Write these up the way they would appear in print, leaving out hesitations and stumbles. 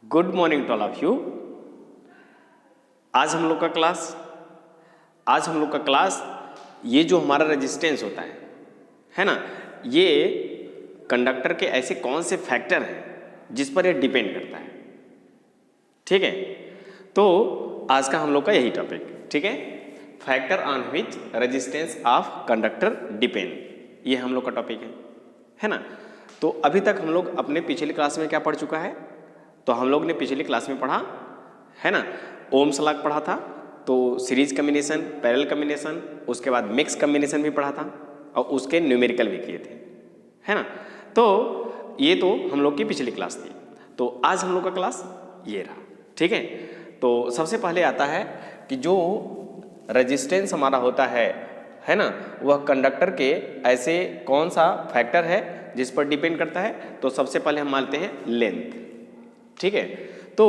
Good morning to all of you. आज हम लोग का क्लास ये जो हमारा रेजिस्टेंस होता है ना, ये कंडक्टर के ऐसे कौन से फैक्टर हैं जिस पर ये डिपेंड करता है। ठीक है, तो आज का हम लोग का यही टॉपिक, ठीक है, factor on which resistance of conductor depend, ये हम लोग का टॉपिक है ना। तो अभी तक हम लोग अपने पिछली क्लास में क्या पढ़ चुका है, तो हम लोग ने पिछली क्लास में पढ़ा है ना, ओम्स लॉ पढ़ा था, तो सीरीज कम्बिनेशन, पैरेलल कम्बिनेशन, उसके बाद मिक्स कम्बिनेशन भी पढ़ा था और उसके न्यूमेरिकल भी किए थे, है ना। तो ये तो हम लोग की पिछली क्लास थी। तो आज हम लोग का क्लास ये रहा, ठीक है। तो सबसे पहले आता है कि जो रेजिस्टेंस हमारा होता है ना, वह कंडक्टर के ऐसे कौन सा फैक्टर है जिस पर डिपेंड करता है। तो सबसे पहले हम मानते हैं लेंथ, ठीक है। तो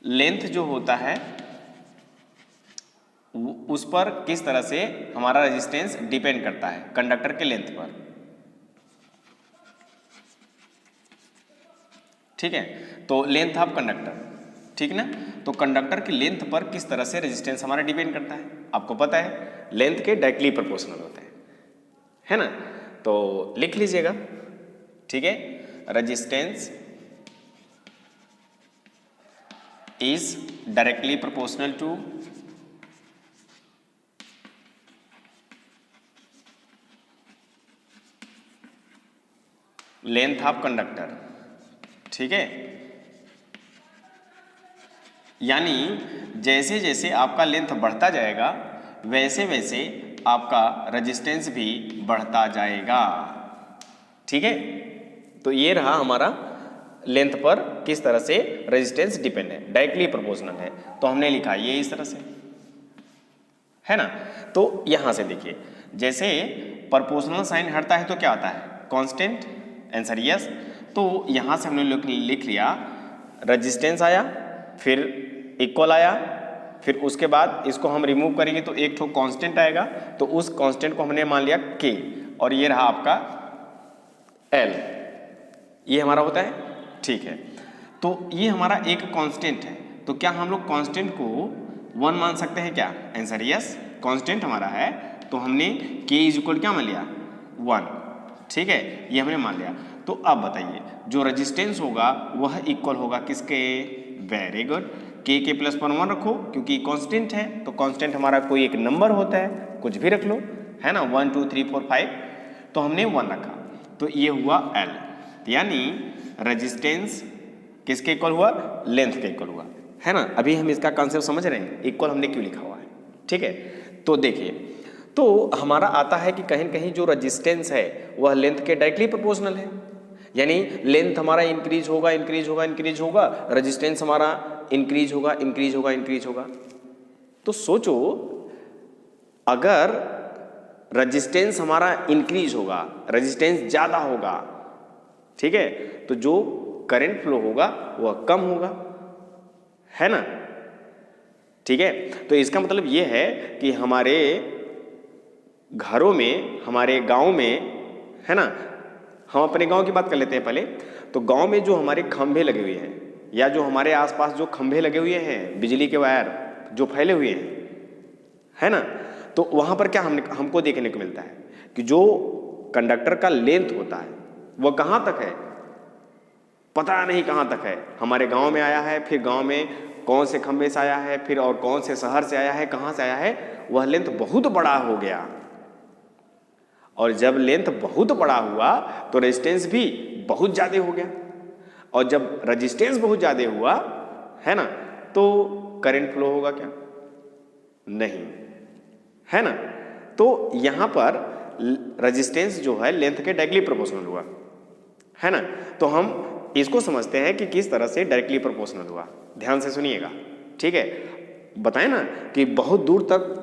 लेंथ जो होता है उस पर किस तरह से हमारा रेजिस्टेंस डिपेंड करता है, कंडक्टर के लेंथ पर, ठीक है। तो लेंथ ऑफ कंडक्टर, ठीक ना। तो कंडक्टर की लेंथ पर किस तरह से रेजिस्टेंस हमारा डिपेंड करता है, आपको पता है लेंथ के डायरेक्टली प्रोपोर्शनल होते हैं, है ना। तो लिख लीजिएगा, ठीक है, resistance is directly proportional to length of conductor, ठीक है। यानी जैसे जैसे आपका लेंथ बढ़ता जाएगा वैसे वैसे आपका रेजिस्टेंस भी बढ़ता जाएगा, ठीक है। तो ये रहा हमारा लेंथ पर किस तरह से रेजिस्टेंस डिपेंड है, डायरेक्टली प्रोपोर्शनल है। तो हमने लिखा ये इस तरह से, है ना। तो यहां से देखिए, जैसे प्रोपोर्शनल साइन हटता है तो क्या आता है, कांस्टेंट, आंसर यस। तो यहां से हमने लिख लिया रेजिस्टेंस आया, फिर इक्वल आया, फिर उसके बाद इसको हम रिमूव करेंगे तो एक तो कांस्टेंट आएगा, तो उस कांस्टेंट को हमने मान लिया के, और ये रहा आपका एल, ये हमारा होता है, ठीक है। तो ये हमारा एक कांस्टेंट है, तो क्या हम लोग कांस्टेंट को 1 मान सकते हैं क्या, आंसर यस। कांस्टेंट हमारा है तो हमने k इज इक्वल क्या मान लिया 1, ठीक है, ये हमने मान लिया। तो अब बताइए जो रेजिस्टेंस होगा वह इक्वल होगा किसके, वेरी गुड, k के प्लस पर 1 रखो क्योंकि कांस्टेंट है, तो कांस्टेंट हमारा कोई एक नंबर होता है, कुछ भी रख लो, है ना, 1 2 3 4 5, तो हमने 1 रखा, तो ये हुआ L, यानी रेजिस्टेंस किसके इक्वल हुआ, लेंथ के इक्वल हुआ, है ना। अभी हम इसका कॉन्सेप्ट समझ रहे हैं, इक्वल हमने क्यों लिखा हुआ है, ठीक है। तो देखिए, तो हमारा आता है कि कहीं कहीं जो रेजिस्टेंस है वह लेंथ के डायरेक्टली प्रोपोर्शनल है, यानी लेंथ हमारा इंक्रीज होगा, रेजिस्टेंस हमारा इंक्रीज होगा। तो सोचो अगर रेजिस्टेंस हमारा इंक्रीज होगा, रेजिस्टेंस ज्यादा होगा, ठीक है, तो जो करंट फ्लो होगा वह कम होगा, है ना, ठीक है। तो इसका मतलब यह है कि हमारे घरों में, हमारे गांव में, है ना, हम अपने गांव की बात कर लेते हैं पहले। तो गांव में जो हमारे खंभे लगे हुए हैं या जो हमारे आसपास जो खंभे लगे हुए हैं, बिजली के वायर जो फैले हुए हैं, है ना, तो वहां पर क्या हमको देखने को मिलता है कि जो कंडक्टर का लेंथ होता है वह कहां तक है, पता नहीं कहां तक है। हमारे गांव में आया है, फिर गांव में कौन से खंभे से आया है, फिर और कौन से शहर से आया है, कहां से आया है, वह लेंथ बहुत बड़ा हो गया। और जब लेंथ बहुत बड़ा हुआ तो रेजिस्टेंस भी बहुत ज्यादा हो गया, और जब रेजिस्टेंस बहुत ज्यादा हुआ, है ना, तो करंट फ्लो होगा क्या, नहीं, है ना। तो यहां पर रेजिस्टेंस जो है लेंथ के डायरेक्टली प्रोपोर्शनल हुआ, है ना। तो हम इसको समझते हैं कि किस तरह से डायरेक्टली प्रोपोर्शनल हुआ, ध्यान से सुनिएगा, ठीक है। बताएं ना कि बहुत दूर तक,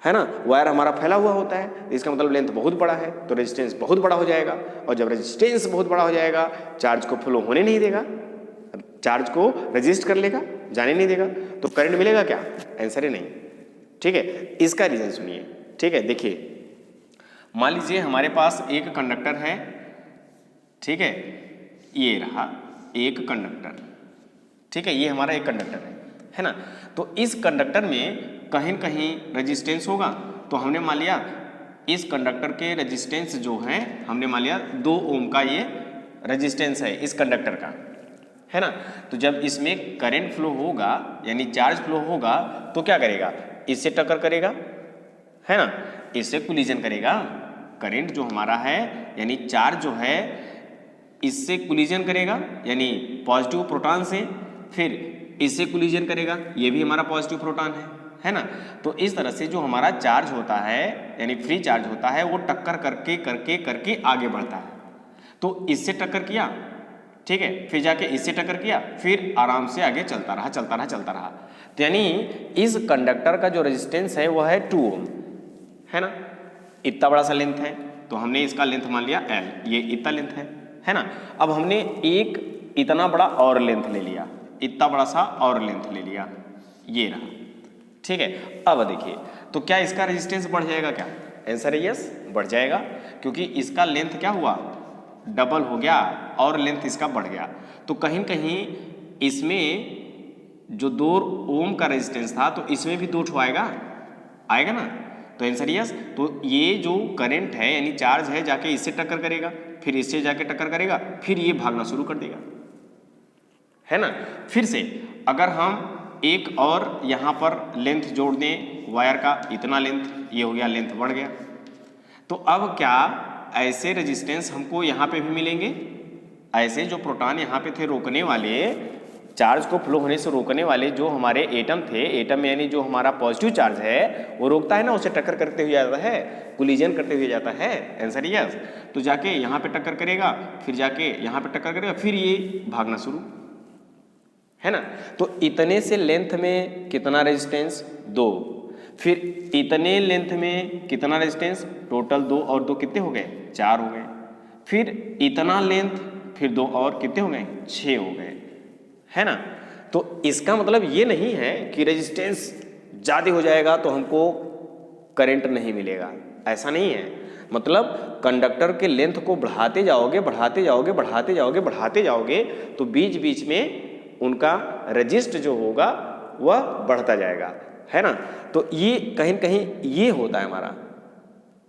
है ना, वायर हमारा फैला हुआ होता है, इसका मतलब लेंथ बहुत बड़ा है तो रेजिस्टेंस बहुत बड़ा हो जाएगा, और जब रेजिस्टेंस बहुत बड़ा हो जाएगा चार्ज को फ्लो होने नहीं देगा, चार्ज को रेजिस्ट कर लेगा, जाने नहीं देगा, तो करंट मिलेगा क्या, आंसर ही नहीं, ठीक है। इसका रीजन सुनिए, ठीक है। देखिए मान लीजिए हमारे पास एक कंडक्टर है, ठीक है, ये रहा, एक कंडक्टर, ठीक है, ये हमारा एक कंडक्टर है ना। तो इस कंडक्टर में कहीं न कहीं रेजिस्टेंस होगा, तो हमने मान लिया इस कंडक्टर के रेजिस्टेंस जो है, हमने मान लिया 2 ओम का ये रेजिस्टेंस है इस कंडक्टर का, है ना। तो जब इसमें करंट फ्लो होगा यानी चार्ज फ्लो होगा तो क्या करेगा, इससे टक्कर करेगा, है ना, इससे कोलिजन करेगा। करंट जो हमारा है यानी चार्ज जो है इससे कोलिजन करेगा यानी पॉजिटिव प्रोटॉन से, फिर इससे कोलिजन करेगा, ये भी हमारा पॉजिटिव प्रोटॉन है ना। तो इस तरह से जो हमारा चार्ज होता है यानी फ्री चार्ज होता है वो टक्कर करके करके करके आगे बढ़ता है। तो इससे टक्कर किया, ठीक है, फिर जाके इससे टक्कर किया, फिर आराम से आगे चलता रहा चलता रहा चलता रहा। तो यानी इस कंडक्टर का जो रेजिस्टेंस है वह है 2 ओम, है ना। इतना बड़ा सा लेंथ है तो हमने इसका लेंथ मान लिया L, ये इतना लेंथ है ना। अब हमने एक इतना बड़ा और लेंथ ले लिया, इतना बड़ा सा और लेंथ ले लिया, ये रहा, ठीक है। अब देखिए तो क्या इसका रेजिस्टेंस बढ़ जाएगा क्या, आंसर है यस, बढ़ जाएगा, क्योंकि इसका लेंथ क्या हुआ, डबल हो गया और लेंथ इसका बढ़ गया। तो कहीं न कहीं इसमें जो 2 ओम का रेजिस्टेंस था तो इसमें भी 2 आएगा ना, तो आंसर यस। तो ये जो करंट है यानी चार्ज है जाके इससे टक्कर करेगा, फिर इससे जाके टक्कर करेगा, फिर ये भागना शुरू कर देगा, है ना। फिर से अगर हम एक और यहाँ पर लेंथ जोड़ दें वायर का, इतना लेंथ, ये हो गया, लेंथ बढ़ गया। तो अब क्या ऐसे रेजिस्टेंस हमको यहाँ पे भी मिलेंगे, ऐसे जो प्रोटॉन यहाँ पे थे रोकने वाले, चार्ज को फ्लो होने से रोकने वाले जो हमारे एटम थे, एटम यानी जो हमारा पॉजिटिव चार्ज है वो रोकता है ना, उसे टक्कर करते हुए जाता है, कोलिजन करते हुए जाता है, आंसर यस। तो जाके यहाँ पे टक्कर करेगा, फिर जाके यहाँ पे टक्कर करेगा, फिर ये भागना शुरू, है ना। तो इतने से लेंथ में कितना रेजिस्टेंस, 2, फिर इतने लेंथ में कितना रेजिस्टेंस, टोटल 2 और 2 कितने हो गए, 4 हो गए, फिर इतना लेंथ, फिर 2 और कितने हो गए, 6 हो गए, है ना। तो इसका मतलब ये नहीं है कि रेजिस्टेंस ज़्यादा हो जाएगा तो हमको करंट नहीं मिलेगा, ऐसा नहीं है। मतलब कंडक्टर के लेंथ को बढ़ाते जाओगे बढ़ाते जाओगे बढ़ाते जाओगे बढ़ाते जाओगे तो बीच बीच में उनका रेजिस्ट जो होगा वह बढ़ता जाएगा, है ना। तो ये कहीं कहीं ये होता है हमारा,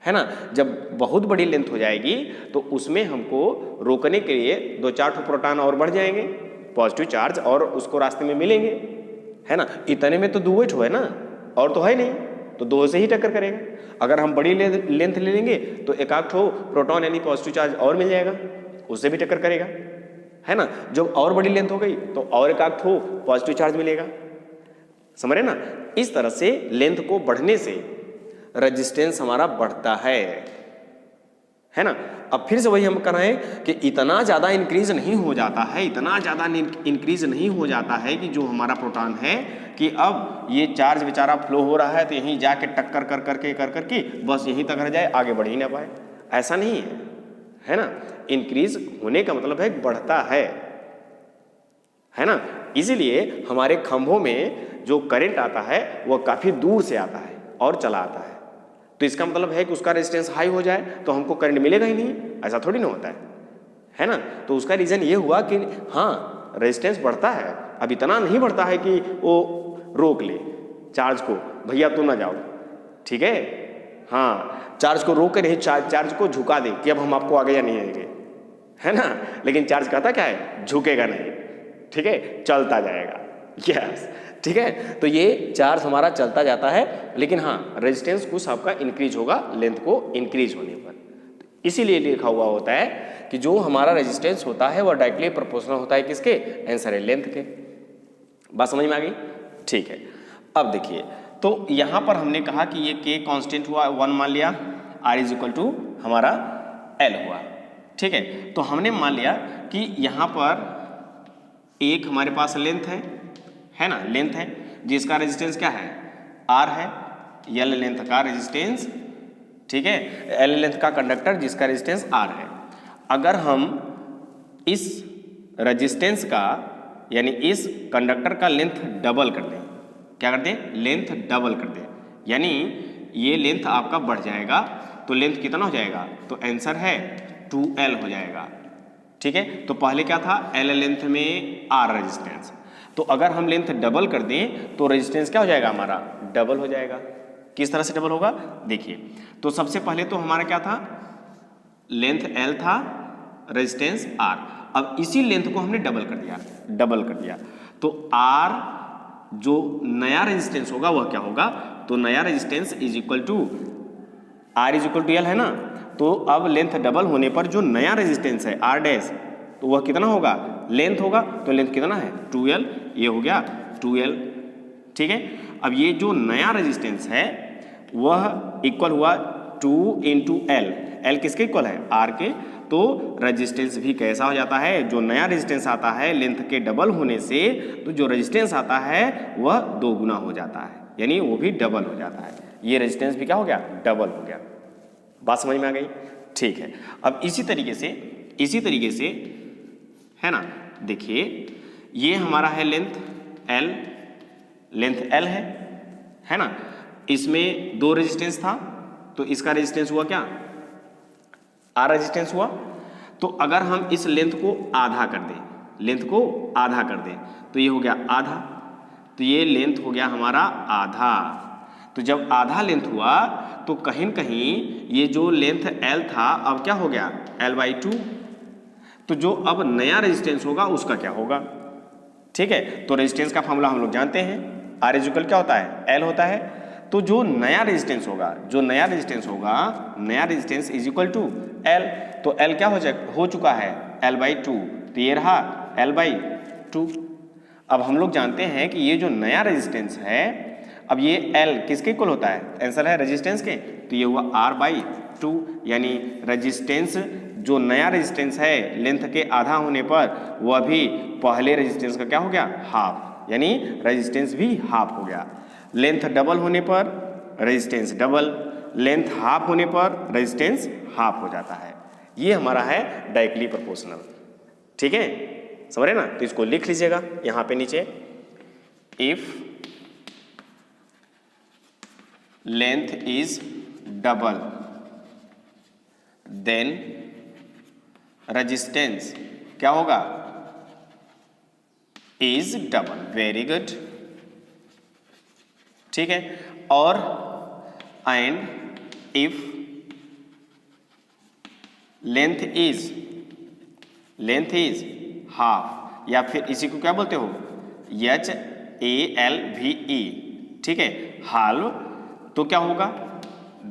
है ना। जब बहुत बड़ी लेंथ हो जाएगी तो उसमें हमको रोकने के लिए 2-4 प्रोटॉन और बढ़ जाएंगे, पॉजिटिव चार्ज, और उसको रास्ते में मिलेंगे, है ना। इतने में तो 2 है ना, और तो है नहीं, तो 2 से ही टक्कर करेगा। अगर हम बड़ी लेंथ ले लेंगे तो 1-8 प्रोटॉन यानी पॉजिटिव चार्ज और मिल जाएगा, उससे भी टक्कर करेगा, है ना। जब और बड़ी लेंथ हो गई तो और 1-8 पॉजिटिव चार्ज मिलेगा, समझ रहे ना। इस तरह से लेंथ को बढ़ने से रेजिस्टेंस हमारा बढ़ता है ना। अब फिर से वही हम कर रहे हैं कि इतना ज़्यादा इंक्रीज नहीं हो जाता है, इतना ज़्यादा इंक्रीज नहीं हो जाता है कि जो हमारा प्रोटॉन है कि अब ये चार्ज बेचारा फ्लो हो रहा है तो यहीं जाके टक्कर कर करके बस यहीं तक रह जाए, आगे बढ़ ही ना पाए, ऐसा नहीं है ना। इंक्रीज होने का मतलब है बढ़ता है ना। इसीलिए हमारे खंभों में जो करंट आता है वह काफ़ी दूर से आता है और चला आता है। तो इसका मतलब है कि उसका रेजिस्टेंस हाई हो जाए तो हमको करंट मिलेगा ही नहीं, ऐसा थोड़ी ना होता है ना। तो उसका रीज़न ये हुआ कि हाँ रेजिस्टेंस बढ़ता है, अब इतना नहीं बढ़ता है कि वो रोक ले चार्ज को, भैया तुम ना जाओ, ठीक है, हाँ चार्ज को रोक के नहीं, चार्ज को झुका दे कि अब हम आपको आगे या नहीं आएंगे, है ना। लेकिन चार्ज कहता क्या है, झुकेगा नहीं, ठीक है, चलता जाएगा, यस, ठीक है। तो ये चार्ज हमारा चलता जाता है, लेकिन हाँ रेजिस्टेंस कुछ आपका इंक्रीज होगा लेंथ को इंक्रीज होने पर। इसीलिए लिखा हुआ होता है कि जो हमारा रेजिस्टेंस होता है वह डायरेक्टली प्रोपोर्शनल होता है किसके, आंसर है लेंथ के। बात समझ में आ गई, ठीक है। अब देखिए तो यहाँ पर हमने कहा कि ये के कांस्टेंट हुआ 1 मान लिया, R इज इक्वल टू हमारा L हुआ, ठीक है। तो हमने मान लिया कि यहाँ पर एक हमारे पास लेंथ है ना, लेंथ है जिसका रेजिस्टेंस क्या है, R है, L लेंथ का रेजिस्टेंस, ठीक है, L लेंथ का कंडक्टर जिसका रेजिस्टेंस R है। अगर हम इस रेजिस्टेंस का यानी इस कंडक्टर का लेंथ डबल कर दें, क्या कर दें, लेंथ डबल कर दें, यानी ये लेंथ आपका बढ़ जाएगा तो लेंथ कितना हो जाएगा, तो आंसर है 2L हो जाएगा, ठीक है। तो पहले क्या था, L लेंथ में R रेजिस्टेंस, तो अगर हम लेंथ डबल कर दें तो रेजिस्टेंस क्या हो जाएगा हमारा, डबल हो जाएगा। किस तरह से डबल होगा, देखिए। तो सबसे पहले तो हमारा क्या था, लेंथ L था, रेजिस्टेंस R। अब इसी लेंथ को हमने डबल कर दिया तो R जो नया रेजिस्टेंस होगा वह क्या होगा, तो नया resistance is equal to R is equal to L है ना। तो अब लेंथ डबल होने पर जो नया रेजिस्टेंस है R डैश, तो वह कितना होगा, लेंथ होगा, तो लेंथ कितना है 2L, ये हो गया 2L, ठीक है। अब ये जो नया रेजिस्टेंस है वह इक्वल हुआ 2 इंटू L, L किसके इक्वल है, R के। तो रेजिस्टेंस भी कैसा हो जाता है, जो नया रेजिस्टेंस आता है लेंथ के डबल होने से, तो जो रेजिस्टेंस आता है वह 2 गुना हो जाता है, यानी वो भी डबल हो जाता है। ये रेजिस्टेंस भी क्या हो गया, डबल हो गया। बात समझ में आ गई, ठीक है। अब इसी तरीके से है ना, देखिए ये हमारा है लेंथ L है ना। इसमें 2 रेजिस्टेंस था, तो इसका रेजिस्टेंस हुआ क्या, R रेजिस्टेंस हुआ। तो अगर हम इस लेंथ को आधा कर दें, तो ये हो गया आधा, तो ये लेंथ हो गया हमारा आधा। तो जब आधा लेंथ हुआ तो कहीं न कहीं ये जो लेंथ L था अब क्या हो गया, L/2। तो जो अब नया रेजिस्टेंस होगा उसका क्या होगा, ठीक है। तो रेजिस्टेंस का फॉर्मूला हम लोग जानते हैं, R इज इक्वल क्या होता है, L होता है। तो जो नया रेजिस्टेंस होगा, नया resistance is equal to L। तो L क्या हो चुका है, L/2, तो ये रहा L/2। अब हम लोग जानते हैं कि ये जो नया रेजिस्टेंस है, अब ये L किसके इक्वल होता है, आंसर है रेजिस्टेंस के, तो ये हुआ R/2, यानी रेजिस्टेंस जो नया रेजिस्टेंस है लेंथ के आधा होने पर वह भी पहले रेजिस्टेंस का क्या हो गया, हाफ, यानी रेजिस्टेंस भी हाफ हो गया। लेंथ डबल होने पर रेजिस्टेंस डबल, लेंथ हाफ होने पर रेजिस्टेंस हाफ हो जाता है। ये हमारा है डायरेक्टली प्रोपोर्शनल, ठीक है, समझ रहे ना। तो इसको लिख लीजिएगा यहाँ पे नीचे, if length is double then resistance क्या होगा, इज डबल। वेरी गुड, ठीक है। और and if length is half, या फिर इसी को क्या बोलते हो, HALVE, ठीक है, हाल्व, तो क्या होगा,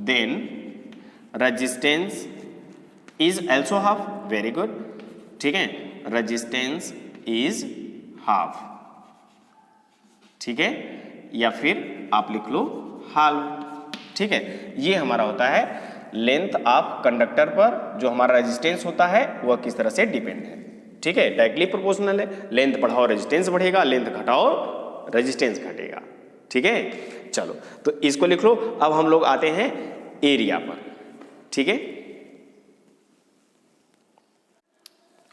then resistance is also half. Very good, ठीक है, रेजिस्टेंस इज हाफ, ठीक है, या फिर आप लिख लो हाल्व, ठीक है। ये हमारा होता है लेंथ ऑफ कंडक्टर पर जो हमारा रेजिस्टेंस होता है वह किस तरह से डिपेंड है, ठीक है। डायरेक्टली प्रोपोर्शनल है, लेंथ बढ़ाओ रेजिस्टेंस बढ़ेगा, लेंथ घटाओ रेजिस्टेंस घटेगा, ठीक है। चलो तो इसको लिख लो। अब हम लोग आते हैं एरिया पर, ठीक है,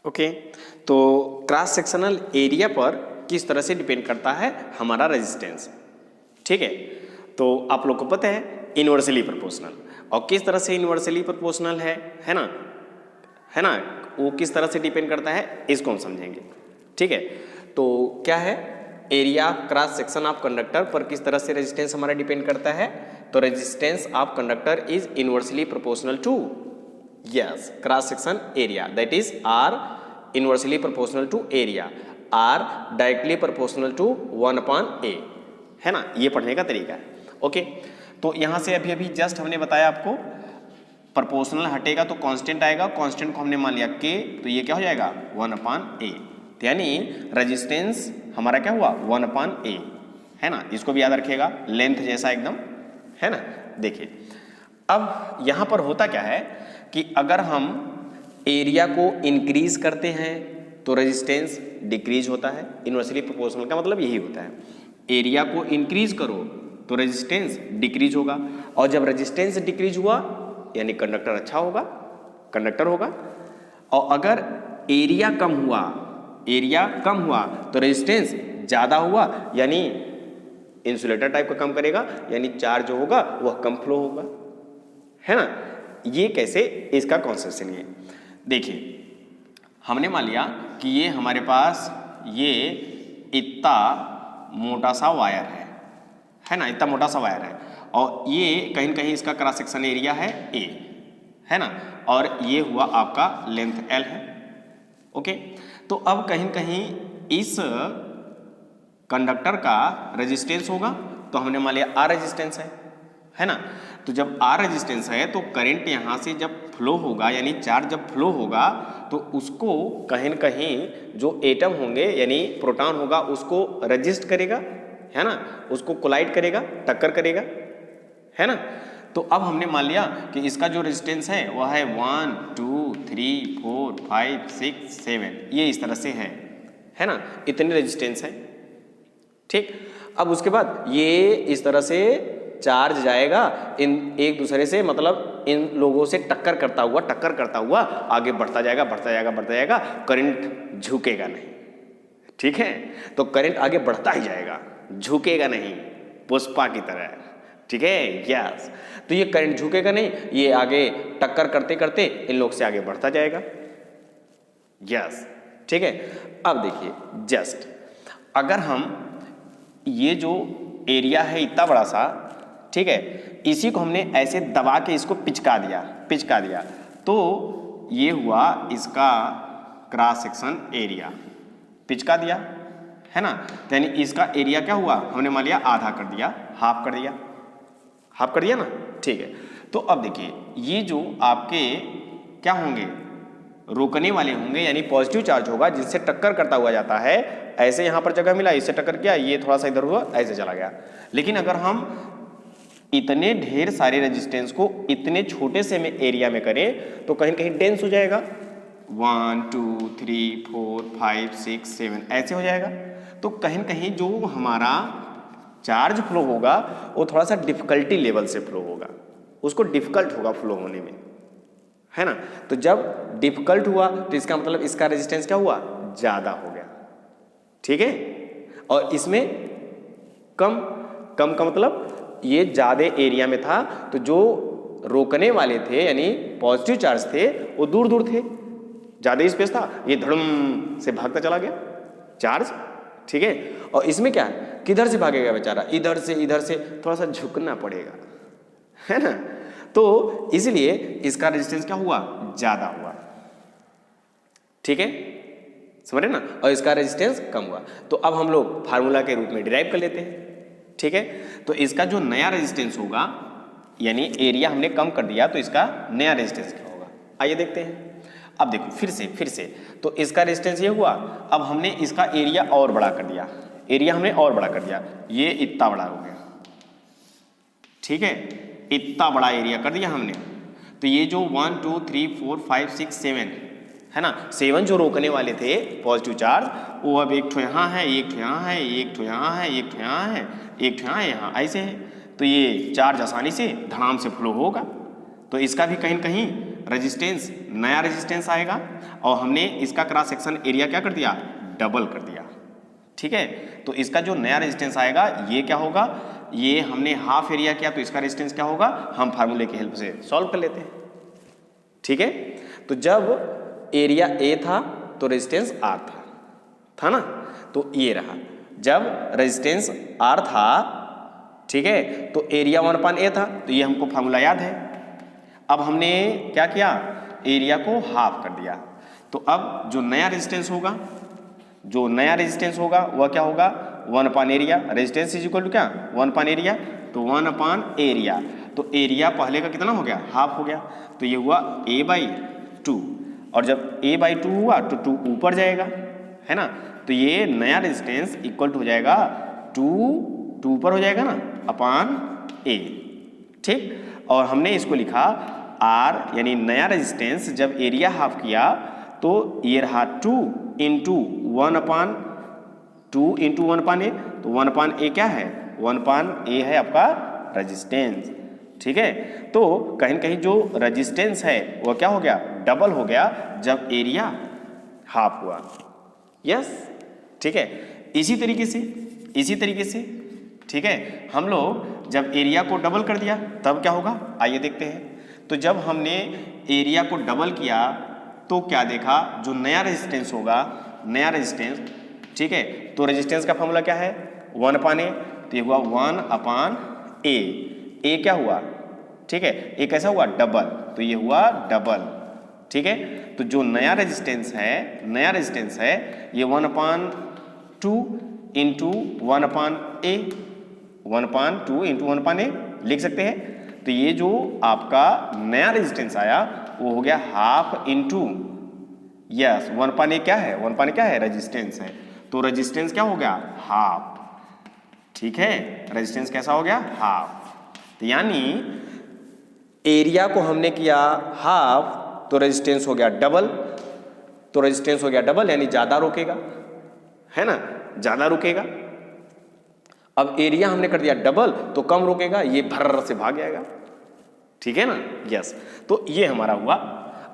ओके। तो क्रॉस सेक्शनल एरिया पर किस तरह से डिपेंड करता है हमारा रेजिस्टेंस, ठीक है। तो आप लोग को पता है इनवर्सली प्रोपोर्शनल, और किस तरह से इनवर्सली प्रोपोर्शनल है ना, वो किस तरह से डिपेंड करता है इसको हम समझेंगे, ठीक है। तो क्या है, area cross section of conductor पर किस तरह से रेजिस्टेंस हमारा डिपेंड करता है, तो resistance of conductor is inversely proportional to, yes, cross section area, that is R inversely proportional to area, R directly proportional to 1/A, है ना। ये पढ़ने का तरीका है, ओके। तो यहाँ से अभी जस्ट हमने बताया आपको, प्रोपोर्शनल हटेगा तो कांस्टेंट आएगा, कांस्टेंट को हमने मान लिया K, तो ये क्या हो जाएगा 1/A, यानी रेजिस्टेंस हमारा क्या हुआ 1/A, है ना। इसको भी याद रखिएगा, लेंथ जैसा एकदम, है ना। देखिए अब यहाँ पर होता क्या है कि अगर हम एरिया को इंक्रीज करते हैं तो रेजिस्टेंस डिक्रीज होता है। इनवर्सली प्रोपोर्शनल का मतलब यही होता है, एरिया को इंक्रीज करो तो रेजिस्टेंस डिक्रीज होगा, और जब रेजिस्टेंस डिक्रीज हुआ यानी कंडक्टर अच्छा होगा, कंडक्टर होगा। और अगर एरिया कम हुआ तो रेजिस्टेंस ज़्यादा हुआ, यानी इंसुलेटर टाइप का काम करेगा, यानी चार्ज जो होगा वह कम फ्लो होगा, है ना। ये कैसे, इसका कॉन्सेप्ट है। देखिए हमने मान लिया कि ये हमारे पास ये इतना मोटा सा वायर है ना, इतना मोटा सा वायर है, और ये कहीं न कहीं इसका क्रॉस सेक्शन एरिया है ए, है ना, और ये हुआ आपका लेंथ एल है। ओके, तो अब कहीं न कहीं इस कंडक्टर का रेजिस्टेंस होगा, तो हमने मान लिया आर रेजिस्टेंस है ना। तो जब आर रेजिस्टेंस है तो करंट यहाँ से जब फ्लो होगा, यानी चार्ज जब फ्लो होगा तो उसको कहीं न कहीं जो एटम होंगे यानी प्रोटॉन होगा उसको रजिस्ट करेगा, है ना, उसको कोलाइड करेगा, टक्कर करेगा, है ना। तो अब हमने मान लिया कि इसका जो रेजिस्टेंस है वह है 1 2 3 4 5 6 7, ये इस तरह से है ना, इतने रेजिस्टेंस है। ठीक, अब उसके बाद ये इस तरह से चार्ज जाएगा इन एक दूसरे से, मतलब इन लोगों से टक्कर करता हुआ आगे बढ़ता जाएगा, करंट झुकेगा नहीं। ठीक है, तो करंट आगे बढ़ता ही जाएगा, झुकेगा नहीं, पुष्पा की तरह। ठीक है, यस, तो ये करंट झुकेगा नहीं, ये आगे टक्कर करते करते इन लोग से आगे बढ़ता जाएगा। यस, ठीक है। अब देखिए जस्ट अगर हम ये जो एरिया है इतना बड़ा सा, ठीक है, इसी को हमने ऐसे दबा के इसको पिचका दिया, तो ये हुआ इसका क्रॉस सेक्शन एरिया, पिचका दिया, है ना। तो यानी इसका एरिया क्या हुआ, हमने मान लिया आधा कर दिया, हाफ कर दिया ना। ठीक है, तो अब देखिए ये जो आपके क्या होंगे, रोकने वाले होंगे, यानी पॉजिटिव चार्ज होगा जिससे टक्कर करता हुआ जाता है। ऐसे यहाँ पर जगह मिला, इससे टक्कर किया, ये थोड़ा सा इधर हुआ, ऐसे चला गया। लेकिन अगर हम इतने ढेर सारे रेजिस्टेंस को इतने छोटे से में एरिया में करें तो कहीं कहीं डेंस हो जाएगा, 1 2 3 4 5 6 7 ऐसे हो जाएगा। तो कहीं कहीं जो हमारा चार्ज फ्लो होगा वो थोड़ा सा डिफिकल्टी लेवल से फ्लो होगा, उसको डिफिकल्ट होगा फ्लो होने में, है ना। तो जब डिफिकल्ट हुआ तो इसका मतलब इसका रेजिस्टेंस क्या हुआ, ज़्यादा हो गया। ठीक है, और इसमें कम का मतलब ये ज़्यादा एरिया में था, तो जो रोकने वाले थे यानी पॉजिटिव चार्ज थे वो दूर दूर थे, ज़्यादा स्पेस था, ये धड़म से भागता चला गया चार्ज। ठीक है, और इसमें क्या है, किधर से भागेगा बेचारा, इधर से थोड़ा सा झुकना पड़ेगा, है ना। तो इसलिए इसका रेजिस्टेंस क्या हुआ, ज़्यादा हुआ। ठीक है, समझ रहे ना, और इसका रेजिस्टेंस कम हुआ। तो अब हम लोग फार्मूला के रूप में डिराइव कर लेते हैं। ठीक है, तो इसका जो नया रेजिस्टेंस होगा, यानी एरिया हमने कम कर दिया, तो इसका नया रेजिस्टेंस क्या होगा, आइए देखते हैं। अब देखो फिर से तो इसका रेजिस्टेंस ये हुआ, अब हमने इसका एरिया और बड़ा कर दिया, ये इतना बड़ा हो गया। ठीक है, इतना बड़ा एरिया कर दिया हमने, तो ये जो 1 2 3 4 5 6 7 है ना, 7 जो रोकने वाले थे पॉजिटिव चार्ज, वो अब एक ठो यहाँ है, एक ठो यहाँ है, एक ठो यहाँ है, एक ठो यहाँ है, एक ठो यहाँ, यहाँ ऐसे है। तो ये चार्ज आसानी से धड़ाम से फ्लो होगा। तो इसका भी कहीं कहीं रेजिस्टेंस, नया रेजिस्टेंस आएगा, और हमने इसका क्रॉस सेक्शन एरिया क्या कर दिया, डबल कर दिया। ठीक है, तो इसका जो नया रेजिस्टेंस आएगा ये क्या होगा, ये हमने हाफ एरिया किया, तो इसका रेजिस्टेंस क्या होगा, हम फार्मूले की हेल्प से सॉल्व कर लेते हैं। ठीक है, तो जब एरिया ए था तो रेजिस्टेंस आर था ना, तो ये रहा। जब रेजिस्टेंस आर था, ठीक है, तो एरिया 1/a था, तो ये हमको फार्मूला याद है। अब हमने क्या किया, एरिया को हाफ कर दिया। तो अब जो नया रेजिस्टेंस होगा वह क्या होगा, 1/एरिया, रेजिस्टेंस इज इक्वल टू क्या, 1/एरिया, तो 1/एरिया। तो एरिया पहले का कितना हो गया, हाफ हो गया, तो ये हुआ a/2, और जब a/2 हुआ तो 2 ऊपर जाएगा, है ना। तो ये नया रेजिस्टेंस इक्वल टू हो जाएगा 2 ऊपर हो जाएगा ना, अपॉन a। ठीक, और हमने इसको लिखा r, यानी नया रेजिस्टेंस जब एरिया हाफ किया तो ये रहा 2 इंटू 1/2 इंटू 1/a, तो 1/a क्या है, 1/a है आपका रेजिस्टेंस। ठीक है, तो कहीं कहीं जो रेजिस्टेंस है वह क्या हो गया, डबल हो गया जब एरिया हाफ हुआ। यस, ठीक है, इसी तरीके से ठीक है, हम लोग जब एरिया को डबल कर दिया तब क्या होगा, आइए देखते हैं। तो जब हमने एरिया को डबल किया तो क्या देखा, जो नया रेजिस्टेंस होगा, नया रेजिस्टेंस, ठीक है, तो रेजिस्टेंस का फॉर्मूला क्या है 1/A, तो ये हुआ 1/A। ए क्या हुआ, ठीक है, ए कैसा हुआ डबल, तो ये हुआ डबल, ठीक है। तो जो नया रेजिस्टेंस है, नया रेजिस्टेंस है ये 1/2 इंटू 1/A, 1/2 इंटू 1/A लिख सकते हैं। तो ये जो आपका नया रेजिस्टेंस आया वो हो गया हाफ इंटू, यस 1/A क्या है, 1/A क्या है रेजिस्टेंस है, तो रेजिस्टेंस क्या हो गया हाफ, ठीक है, रेजिस्टेंस कैसा हो गया हाफ। तो यानी एरिया को हमने किया हाफ तो रेजिस्टेंस हो गया डबल, तो रेजिस्टेंस हो गया डबल यानी ज्यादा रोकेगा, है ना, ज्यादा रुकेगा। अब एरिया हमने कर दिया डबल तो कम रोकेगा, ये भर से भाग जाएगा, ठीक है ना, यस। तो ये हमारा हुआ।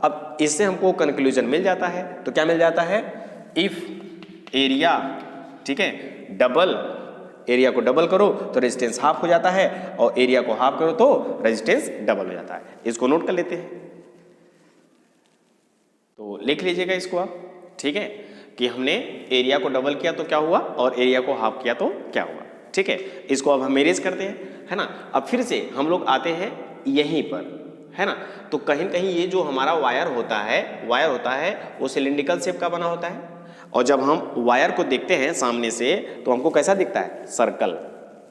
अब इससे हमको कंक्लूजन मिल जाता है, तो क्या मिल जाता है, इफ एरिया, ठीक है, डबल, एरिया को डबल करो तो रेजिस्टेंस हाफ हो जाता है, और एरिया को हाफ करो तो रेजिस्टेंस डबल हो जाता है। इसको नोट कर लेते हैं, तो लिख लीजिएगा इसको आप, ठीक है, कि हमने एरिया को डबल किया तो क्या हुआ और एरिया को हाफ किया तो क्या हुआ, ठीक है। इसको अब हम इरेज करते हैं, है ना। अब फिर से हम लोग आते हैं यहीं पर, है ना। तो कहीं कहीं ये जो हमारा वायर होता है वो सिलिंड्रिकल शेप का बना होता है, और जब हम वायर को देखते हैं सामने से तो हमको कैसा दिखता है, सर्कल।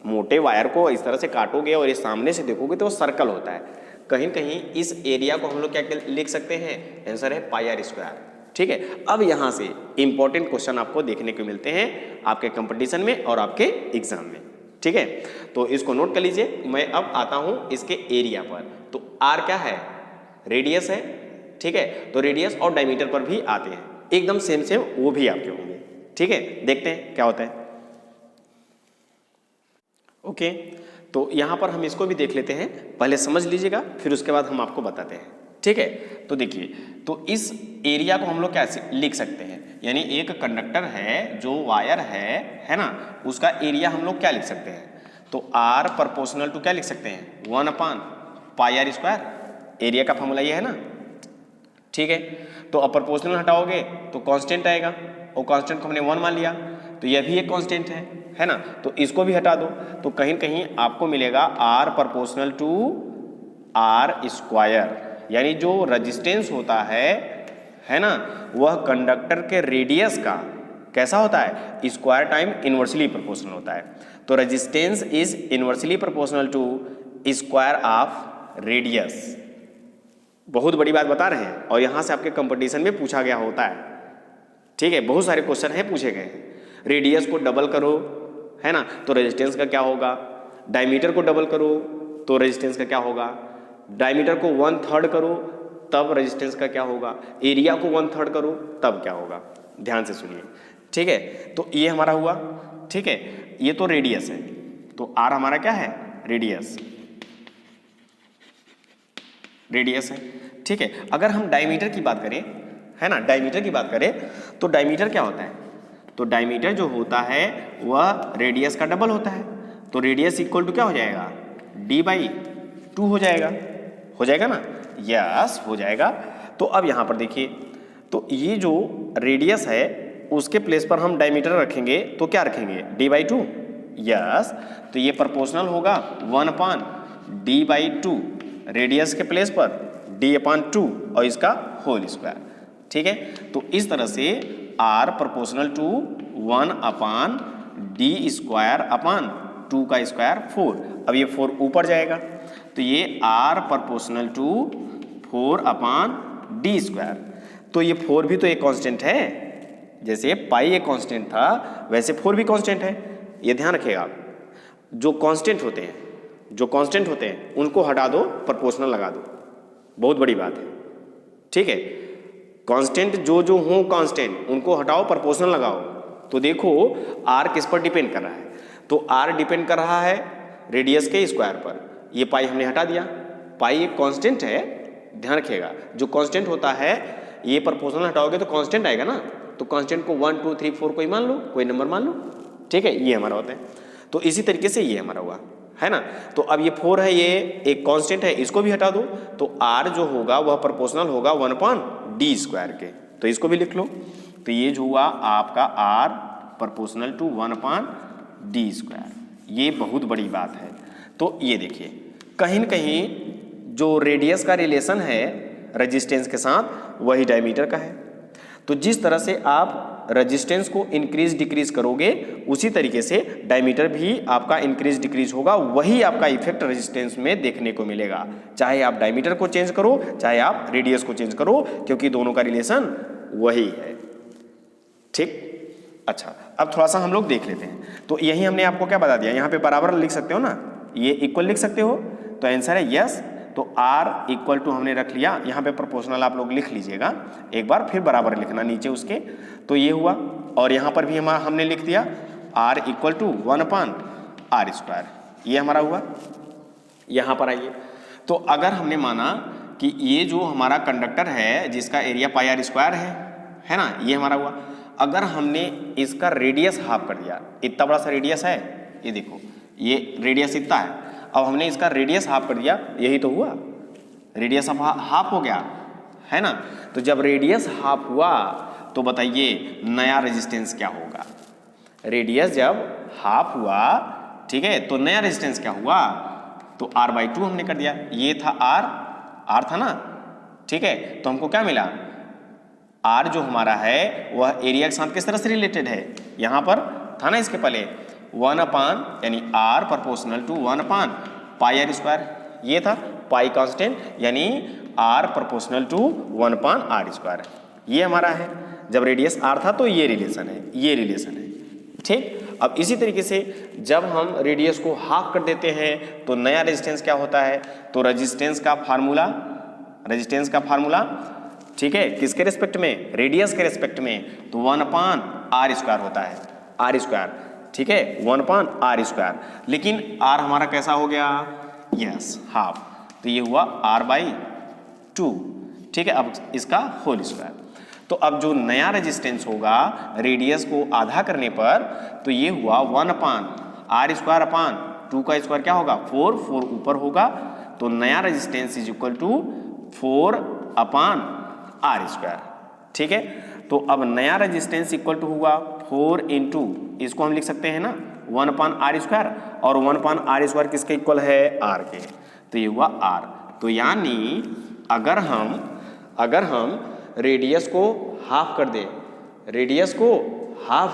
मोटे वायर को इस तरह से काटोगे और ये सामने से देखोगे तो वो सर्कल होता है। कहीं कहीं इस एरिया को हम लोग क्या लिख सकते हैं, आंसर है πr², ठीक है। अब यहाँ से इंपॉर्टेंट क्वेश्चन आपको देखने को मिलते हैं आपके कंपटीशन में और आपके एग्जाम में, ठीक है। तो इसको नोट कर लीजिए। मैं अब आता हूँ इसके एरिया पर। तो आर क्या है, रेडियस है, ठीक है। तो रेडियस और डायमीटर पर भी आते हैं, एकदम सेम सेम वो भी आपके होंगे, ठीक है। देखते हैं क्या होता है, ओके। तो यहाँ पर हम इसको भी देख लेते हैं, पहले समझ लीजिएगा फिर उसके बाद हम आपको बताते हैं, ठीक है। तो देखिए, तो इस एरिया को हम लोग कैसे लिख सकते हैं, यानी एक कंडक्टर है जो वायर है ना, उसका एरिया हम लोग क्या लिख सकते हैं, तो R प्रोपोर्शनल टू क्या लिख सकते हैं 1/πr²। एरिया का फॉर्मूला ये है ना, ठीक है। तो अब प्रोपोर्शनल हटाओगे तो कांस्टेंट आएगा, और कांस्टेंट को हमने 1 मान लिया, तो यह भी एक कांस्टेंट है ना। तो इसको भी हटा दो तो कहीं कहीं आपको मिलेगा R प्रोपोर्शनल टू R², यानी जो रेजिस्टेंस होता है ना, वह कंडक्टर के रेडियस का कैसा होता है, स्क्वायर टाइम इनवर्सली प्रोपोर्शनल होता है। तो resistance is inversely proportional to square of radius. बहुत बड़ी बात बता रहे हैं, और यहां से आपके कंपटीशन में पूछा गया होता है, ठीक है। बहुत सारे क्वेश्चन है पूछे गए हैं। रेडियस को डबल करो, है ना, तो रेजिस्टेंस का क्या होगा, डायमीटर को डबल करो तो रेजिस्टेंस का क्या होगा, डायमीटर को 1/3 करो तब रेजिस्टेंस का क्या होगा, एरिया को 1/3 करो तब क्या होगा। ध्यान से सुनिए, ठीक है। तो ये हमारा हुआ, ठीक है। ये तो रेडियस है, तो आर हमारा क्या है, रेडियस है, ठीक है। अगर हम डायमीटर की बात करें, है ना, डायमीटर की बात करें तो डायमीटर क्या होता है, तो डायमीटर जो होता है वह रेडियस का डबल होता है। तो रेडियस इक्वल टू क्या हो जाएगा, d/2 हो जाएगा ना, यस हो जाएगा। तो अब यहाँ पर देखिए, तो ये जो रेडियस है उसके प्लेस पर हम डायमीटर रखेंगे तो क्या रखेंगे, d/2, यस। तो ये प्रोपोर्शनल होगा 1/d/2, रेडियस के प्लेस पर d/2 और इसका होल स्क्वायर, ठीक है। तो इस तरह से R प्रोपोर्शनल टू 1/d²/2 का स्क्वायर 4। अब ये 4 ऊपर जाएगा तो ये R प्रोपोर्शनल टू 4/d²। तो ये 4 भी तो एक कांस्टेंट है, जैसे पाई एक कांस्टेंट था वैसे 4 भी कांस्टेंट है। ये ध्यान रखिएगा आप, जो कांस्टेंट होते हैं उनको हटा दो, प्रोपोर्शनल लगा दो, बहुत बड़ी बात है, ठीक है। कांस्टेंट जो हो कांस्टेंट उनको हटाओ, प्रोपोर्शनल लगाओ। तो देखो R किस पर डिपेंड कर रहा है, तो R डिपेंड कर रहा है रेडियस के स्क्वायर पर। ये पाई हमने हटा दिया, पाई एक कांस्टेंट है, ध्यान रखिएगा। जो कांस्टेंट होता है ये प्रोपोर्शनल हटाओगे तो कांस्टेंट आएगा ना, तो कांस्टेंट को 1 2 3 4 कोई मान लो, कोई नंबर मान लो, ठीक है। ये हमारा होता है। तो इसी तरीके से ये हमारा हुआ, है ना। तो अब ये 4 है, ये एक कांस्टेंट है, इसको भी हटा दो, तो r जो होगा वह प्रोपोर्शनल होगा 1/d² के, तो इसको भी लिख लो। तो ये जो हुआ आपका r प्रोपोर्शनल टू 1/d², ये बहुत बड़ी बात है। तो ये देखिए कहीं न कहीं जो रेडियस का रिलेशन है रेजिस्टेंस के साथ वही डायमीटर का है। तो जिस तरह से आप रेजिस्टेंस को इंक्रीज डिक्रीज करोगे उसी तरीके से डायमीटर भी आपका इंक्रीज डिक्रीज होगा, वही आपका इफेक्ट रेजिस्टेंस में देखने को मिलेगा, चाहे आप डायमीटर को चेंज करो चाहे आप रेडियस को चेंज करो, क्योंकि दोनों का रिलेशन वही है। ठीक, अच्छा अब थोड़ा सा हम लोग देख लेते हैं। तो यही हमने आपको क्या बता दिया, यहाँ पे बराबर लिख सकते हो ना, ये इक्वल लिख सकते हो, तो आंसर है यस। तो R इक्वल टू हमने रख लिया, यहाँ पे प्रोपोर्शनल आप लोग लिख लीजिएगा एक बार, फिर बराबर लिखना नीचे उसके। तो ये हुआ, और यहाँ पर भी हमने लिख दिया R इक्वल टू 1/r², ये हमारा हुआ। यहाँ पर आइए, तो अगर हमने माना कि ये जो हमारा कंडक्टर है जिसका एरिया πr² है ना, ये हमारा हुआ। अगर हमने इसका रेडियस हाफ कर दिया, इतना बड़ा सा रेडियस है, ये देखो ये रेडियस इतना है, अब हमने इसका रेडियस हाफ कर दिया, यही तो हुआ, रेडियस अब हाफ हो गया है ना। तो जब रेडियस हाफ हुआ तो बताइए नया रेजिस्टेंस क्या होगा। रेडियस जब हाफ हुआ, ठीक है, तो नया रेजिस्टेंस क्या हुआ, तो r/2 हमने कर दिया, ये था r था ना, ठीक है। तो हमको क्या मिला, r जो हमारा है वह एरिया के साथ किस तरह से रिलेटेड है, यहाँ पर था ना इसके पहले 1/, यानी r प्रोपोर्शनल टू 1/πr², ये था पाई कांस्टेंट, यानी r प्रोपोर्शनल टू 1/r², ये हमारा है। जब रेडियस r था तो ये रिलेशन है, ये रिलेशन है। ठीक, अब इसी तरीके से जब हम रेडियस को हाफ कर देते हैं तो नया रेजिस्टेंस क्या होता है, तो रेजिस्टेंस का फार्मूला, ठीक है, किसके रिस्पेक्ट में, रेडियस के रिस्पेक्ट में, तो 1/r² होता है, r², ठीक है, 1/r²। लेकिन r हमारा कैसा हो गया, यस हाफ, तो ये हुआ r/2, ठीक है। अब इसका होल स्क्वायर, तो अब जो नया रेजिस्टेंस होगा रेडियस को आधा करने पर, तो ये हुआ 1/r²/2 का स्क्वायर क्या होगा, 4 ऊपर होगा, तो नया resistance is equal to 4/r², ठीक है। तो अब नया रेजिस्टेंस इक्वल टू हुआ 4 इंटू, इसको हम लिख सकते हैं ना 1/r², और 1/r² किसके इक्वल है, r के, तो ये हुआ r। तो यानी अगर हम रेडियस को हाफ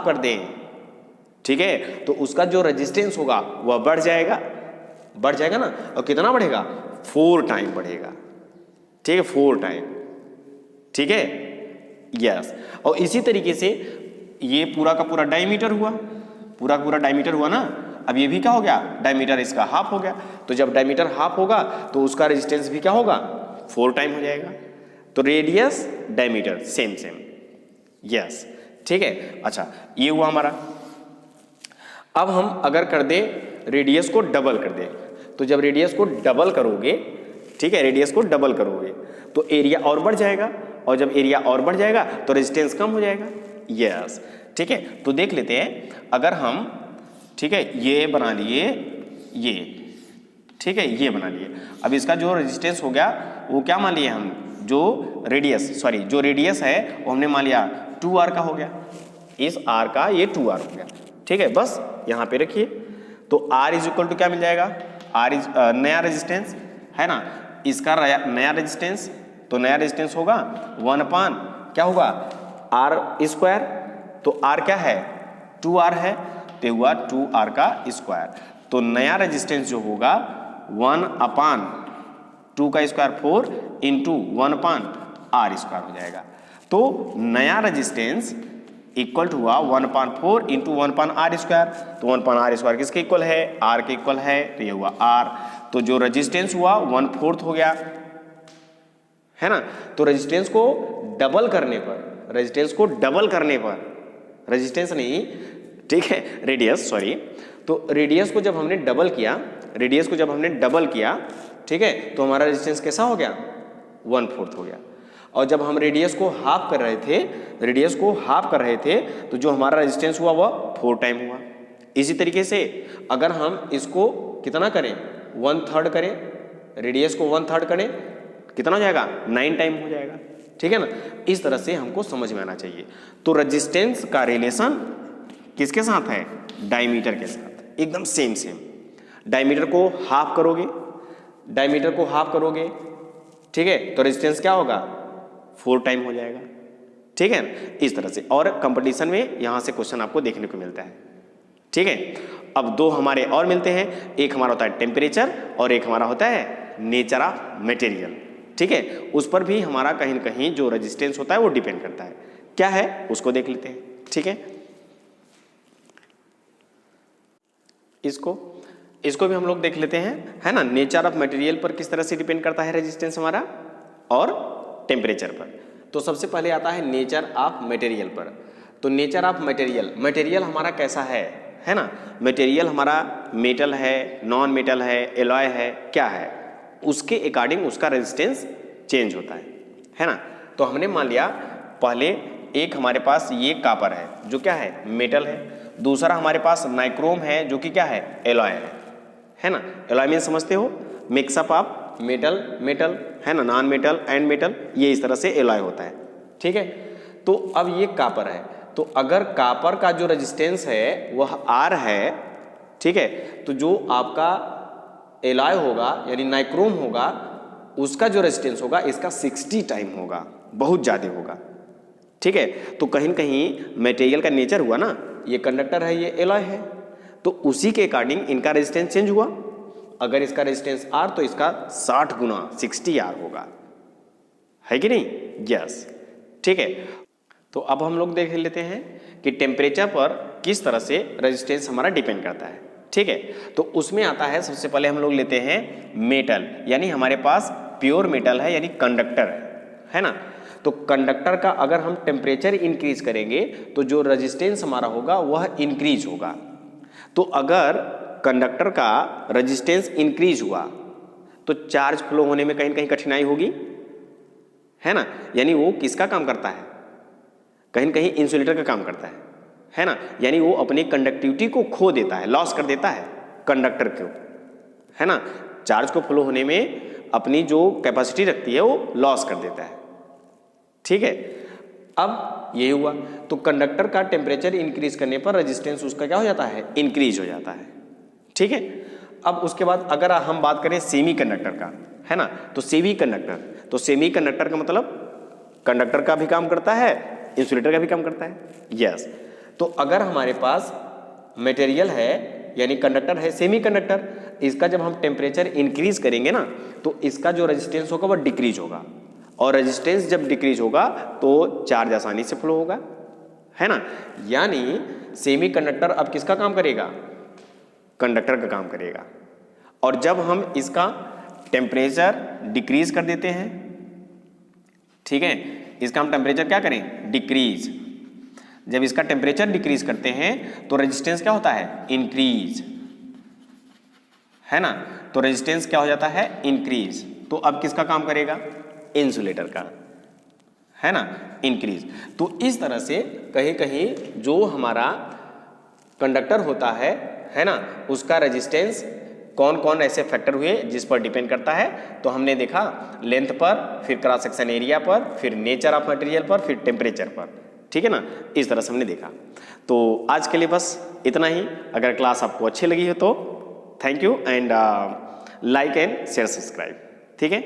कर दें, ठीक है, तो उसका जो रेजिस्टेंस होगा वह बढ़ जाएगा ना, और कितना बढ़ेगा, 4 टाइम बढ़ेगा, ठीक है, 4 टाइम, ठीक है, यस। और इसी तरीके से ये पूरा का पूरा डायमीटर हुआ, ना। अब ये भी क्या हो गया, डायमीटर इसका हाफ हो गया, तो जब डायमीटर हाफ होगा तो उसका रेजिस्टेंस भी क्या होगा, 4 टाइम हो जाएगा। तो रेडियस डायमीटर सेम, यस, ठीक है। अच्छा, ये हुआ हमारा। अब हम अगर कर दे रेडियस को डबल कर दे, तो जब रेडियस को डबल करोगे, ठीक है, रेडियस को डबल करोगे तो एरिया और बढ़ जाएगा, और जब एरिया और बढ़ जाएगा तो रेजिस्टेंस कम हो जाएगा, यस, ठीक है। तो देख लेते हैं, अगर हम, ठीक है, ये बना लिए, ये, ठीक है, ये बना लिए। अब इसका जो रेजिस्टेंस हो गया वो क्या मान लिया हम, जो रेडियस है वो हमने मान लिया 2r का हो गया, इस r का ये 2r हो गया, ठीक है, बस यहाँ पे रखिए। तो r इज इक्वल टू क्या मिल जाएगा, r इज नया रेजिस्टेंस है ना, इसका नया रेजिस्टेंस, तो नया रेजिस्टेंस होगा 1/, क्या होगा, r², तो r क्या है, 2r है, तो हुआ 2r का स्क्वायर। तो नया रेजिस्टेंस जो होगा 1/2 का स्क्वायर 4 इंटू 1/r² हो जाएगा। तो नया रेजिस्टेंस इक्वल टू हुआ 1/4 इंटू 1/r², तो 1/r² किसके इक्वल है, r के इक्वल है, तो ये हुआ r। तो जो रेजिस्टेंस हुआ 1/4 हो गया, है ना। तो रेजिस्टेंस को डबल करने पर, रेजिस्टेंस नहीं, ठीक है, रेडियस, सॉरी। तो रेडियस को जब हमने डबल किया, ठीक है, तो हमारा रेजिस्टेंस कैसा हो गया, 1/4 हो गया। और जब हम रेडियस को हाफ कर रहे थे, तो जो हमारा रेजिस्टेंस हुआ वह 4 टाइम हुआ, इसी तरीके से अगर हम इसको कितना करें, 1/3 करें, रेडियस को 1/3 करें, कितना हो जाएगा, 9 टाइम हो जाएगा। ठीक है ना, इस तरह से हमको समझ में आना चाहिए। तो रेजिस्टेंस का रिलेशन किसके साथ है, डायमीटर के साथ, एकदम सेम। डायमीटर को हाफ करोगे, डायमीटर को हाफ करोगे, ठीक है, तो रेजिस्टेंस क्या होगा, 4 टाइम हो जाएगा। ठीक है, इस तरह से। और कंपटीशन में यहां से क्वेश्चन आपको देखने को मिलता है। ठीक है, अब 2 हमारे और मिलते हैं, एक हमारा होता है टेम्परेचर और एक हमारा होता है नेचर ऑफ मटेरियल। ठीक है, उस पर भी हमारा कहीं न कहीं जो रेजिस्टेंस होता है वो डिपेंड करता है। क्या है उसको देख लेते हैं। ठीक है, इसको भी हम लोग देख लेते हैं, है ना। नेचर ऑफ मटेरियल पर किस तरह से डिपेंड करता है रेजिस्टेंस हमारा, और टेम्परेचर पर। तो सबसे पहले आता है नेचर ऑफ मटेरियल पर। तो नेचर ऑफ मटेरियल, मटेरियल हमारा कैसा है ना। मटेरियल हमारा मेटल है, नॉन मेटल है, एलॉय है, क्या है, उसके अकॉर्डिंग उसका रेजिस्टेंस चेंज होता है ना। तो हमने मान लिया पहले एक हमारे पास ये कॉपर है जो क्या है, मेटल है। दूसरा हमारे पास नाइक्रोम है जो कि क्या है, एलॉय है ना। एलॉय मीन समझते हो, मिक्सअप ऑफ मेटल मेटल, है ना, नॉन मेटल एंड मेटल, ये इस तरह से एलॉय होता है। ठीक है, तो अब ये कॉपर है, तो अगर कॉपर का जो रेजिस्टेंस है वह R है, ठीक है, तो जो आपका एलॉय होगा यानी नाइक्रोम होगा, उसका जो रेजिस्टेंस होगा इसका 60 टाइम होगा, बहुत ज़्यादा होगा। ठीक है, तो कहीं न कहीं मटेरियल का नेचर हुआ ना, ये कंडक्टर है, ये एलॉय है, तो उसी के अकॉर्डिंग इनका रेजिस्टेंस चेंज हुआ। अगर इसका रेजिस्टेंस R तो इसका 60 गुना 60R होगा, है कि नहीं, यस। ठीक है, तो अब हम लोग देख लेते हैं कि टेम्परेचर पर किस तरह से रेजिस्टेंस हमारा डिपेंड करता है। ठीक है, तो उसमें आता है, सबसे पहले हम लोग लेते हैं मेटल, यानी हमारे पास प्योर मेटल है यानी कंडक्टर है ना। तो कंडक्टर का अगर हम टेम्परेचर इंक्रीज करेंगे तो जो रेजिस्टेंस हमारा होगा वह इंक्रीज होगा। तो अगर कंडक्टर का रेजिस्टेंस इंक्रीज हुआ तो चार्ज फ्लो होने में कहीं न कहीं कठिनाई होगी, है ना। यानी वो किसका काम करता है, कहीं न कहीं इंसुलेटर का काम करता है ना। यानी वो अपनी कंडक्टिविटी को खो देता है, लॉस कर देता है कंडक्टर को, है ना। चार्ज को फ्लो होने में अपनी जो कैपेसिटी रखती है वो लॉस कर देता है। ठीक है, अब ये हुआ, तो कंडक्टर का टेम्परेचर इंक्रीज करने पर रेजिस्टेंस उसका क्या हो जाता है, इंक्रीज हो जाता है। ठीक है, अब उसके बाद अगर हम बात करें सेमी कंडक्टर का, है ना, तो सेमी कंडक्टर का मतलब कंडक्टर का भी काम करता है, इंसुलेटर का भी काम करता है, यस। तो अगर हमारे पास मटेरियल है यानी कंडक्टर है, सेमी कंडक्टर, इसका जब हम टेम्परेचर इंक्रीज करेंगे ना तो इसका जो रेजिस्टेंस होगा वह डिक्रीज होगा, और रेजिस्टेंस जब डिक्रीज होगा तो चार्ज आसानी से फ्लो होगा, है ना। यानी सेमी कंडक्टर अब किसका काम करेगा, कंडक्टर का काम करेगा। और जब हम इसका टेम्परेचर डिक्रीज कर देते हैं, ठीक है, इसका हम टेम्परेचर क्या करें, डिक्रीज। जब इसका टेम्परेचर डिक्रीज करते हैं तो रेजिस्टेंस क्या होता है, इंक्रीज, है ना। तो रेजिस्टेंस क्या हो जाता है, इंक्रीज। तो अब किसका काम करेगा, इंसुलेटर का, है ना, इंक्रीज। तो इस तरह से कहीं कहीं जो हमारा कंडक्टर होता है ना, उसका रेजिस्टेंस कौन कौन ऐसे फैक्टर हुए जिस पर डिपेंड करता है। तो हमने देखा लेंथ पर, फिर क्रॉस सेक्शन एरिया पर, फिर नेचर ऑफ मटेरियल पर, फिर टेम्परेचर पर। ठीक है ना, इस तरह से हमने देखा। तो आज के लिए बस इतना ही। अगर क्लास आपको अच्छी लगी हो तो thank you and like and share subscribe. ठीक है।